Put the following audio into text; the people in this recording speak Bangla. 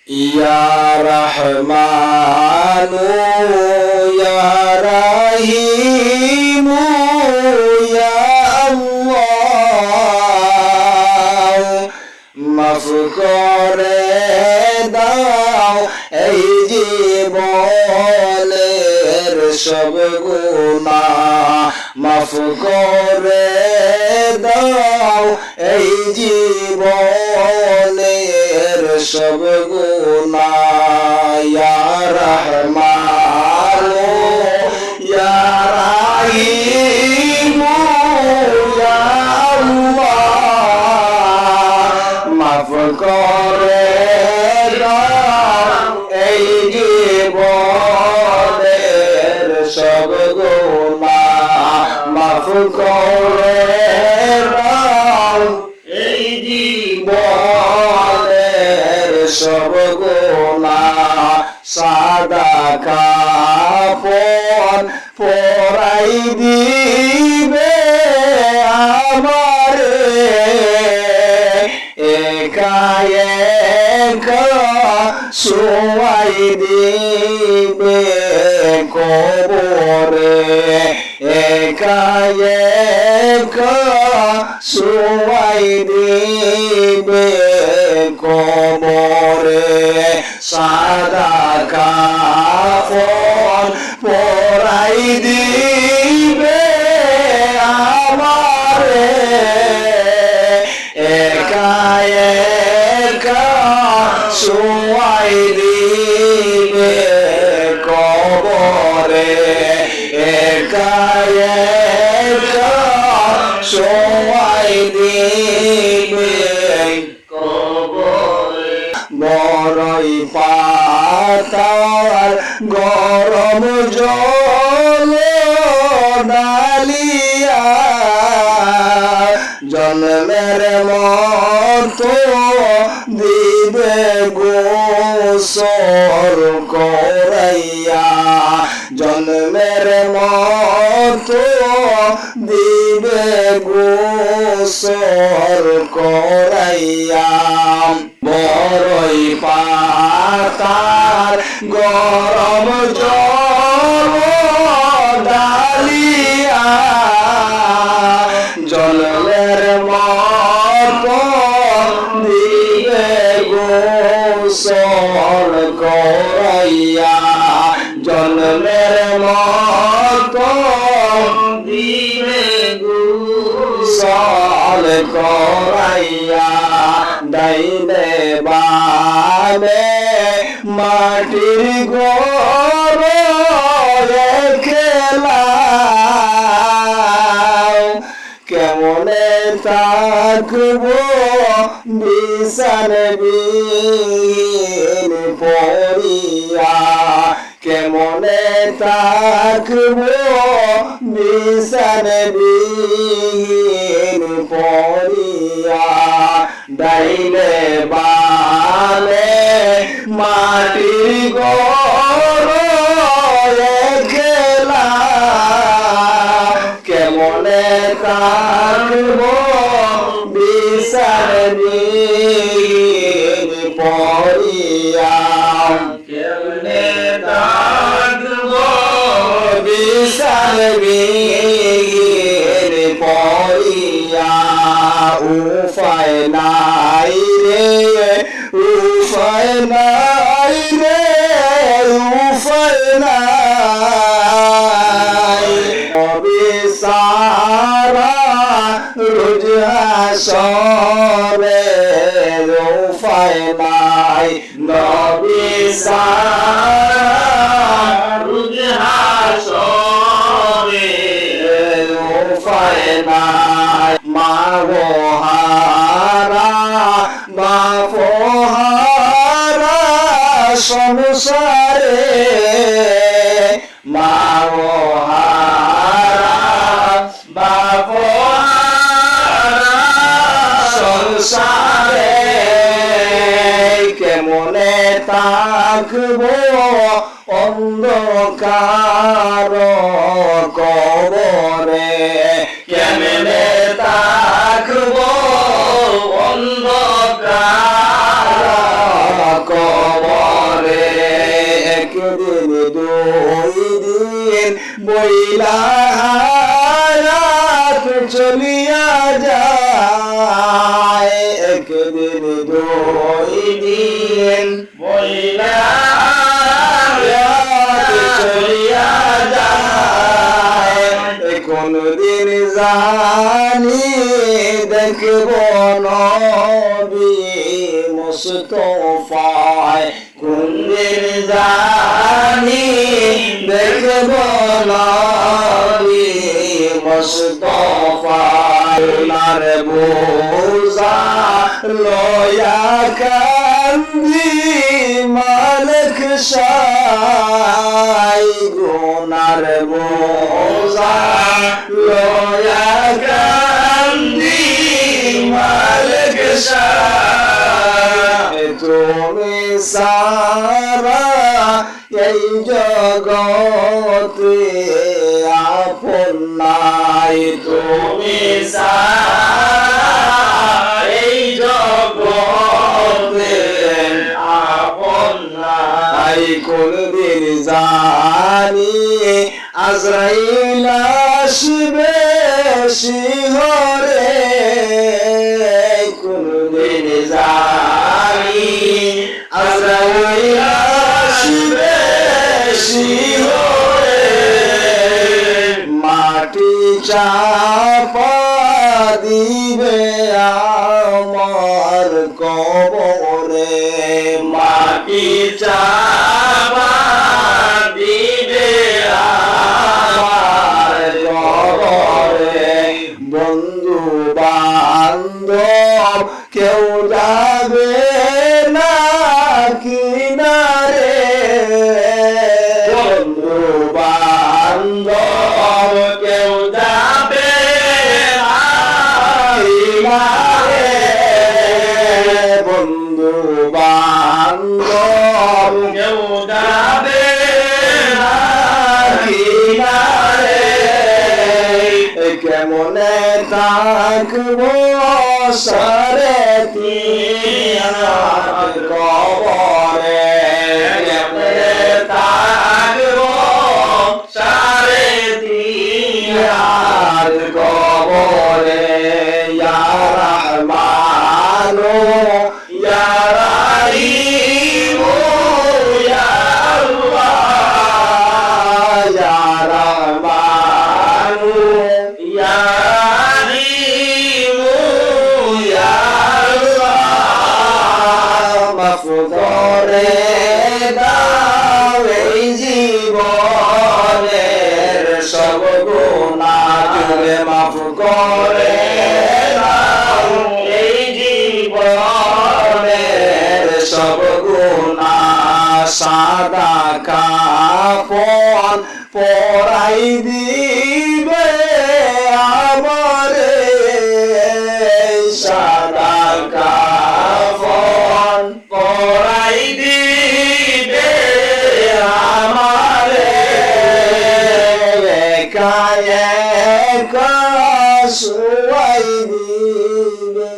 ইয়া রহমানু ইয়া রহিমু ইয়া আল্লাহ মাফ করে দাও এই জীবনের সব গুনাহ মাফ করে দাও এই জীবনের সব গুনাহ ইয়া রহমানু ইয়া রহিমু ইয়া আল্লাহ মাফ করে দাও এই জীবনের সব গুনাহ মাফ করে দাও এই জীবনের সব গুনাহ সাদা কাফন পরাই দিবে আমারে একা একা শোয়াই দিবে কবরে একা একা শোয়াই দিবে কবরে সাদা কাফন পরাই দিবে আমারে একা একা শোয়াই দিবে কবরে একা একা শোয়াই দিবে কবরে বড়ই পাতার গরম জল ডালিয়া জন্মের মতো দিবে গোসল করাইয়া জন্মের মতো দিবে গোসল করাইয়া বড়ই পাতার গরম জল ডালিয়া জলের মতো দিবে গোসল করাইয়া জলের মতো দিবে গোসল করাইয়া ডাইনে বামে মাটির ঘর খেলা কেমনে থাকবো বিছান বিহীন পড়িয়া কেমনে থাকবো বিছান বিহীন পড়িয়া ডাইনে বামে মাটির ঘর খেলা কেমনে থাকবো বিছান বিহীন পড়িয়া কেমনে থাকবো বিছান বিহীন পড়িয়া উপায় নাই রে উপায় নাই রে উপায় নাই সারা রোজ হাসরে উপায় নাই নবী সারা রোজ হাসরে উপায় নাই মা গো হারা বাপ হারা সংসারে মা গো সংসারে কেমনে থাকবো অন্ধকার কবরে কেমনে থাকবো অন্ধকার কবরে বইলা হায়াত চলিয়া যায় একদিন দুই দিন বইলা হায়াত চলিয়া যায় কোনদিন জানি দেখব নবী মুস্তাফায় কোনদিন জানি দেখব নবী মুস্তাফায় উনার বোঝা লয়া কান্দি মালিক সাই গুনার বোঝা লয়া কান্দি মালিক সাই তুমি সারা এই জগতে আপন নাই তুমি সারা এই জগতে আপন নাই কোনদিন জানি আজরাইল আসবে শিহরে কোনদিন জানি আজরাইল আসবে শিহরে মাটি চাপা দিবে আমার কবরে মাটি চাপা দিবে আমার কবরে বন্ধু বান্ধব কেউ যাবে না কিনারে বন্ধু বান্ধব কেউ যাবে না কিনারে বন্ধু বান্ধব কেউ যাবে না কিনারে কেমনে থাকবো সারে তিনার কবরে কেমনে থাকবো সারে তিনার কবরে ইয়া রহমানো ইয়া রাহিমো ইয়া আল্লাহ ইয়া রহমানো ইয়া রাহিমো ইয়া আল্লাহ মাফ করে দাও এই জীবনের সব গুনাহ তুমি মাফ করে দাও এই জীবনের সব গুনাহ সাদা কাফন পরাই দিবে আমারে সাদা কাফন পরাই দিবে আমারে একা একা শুয়াই দিবে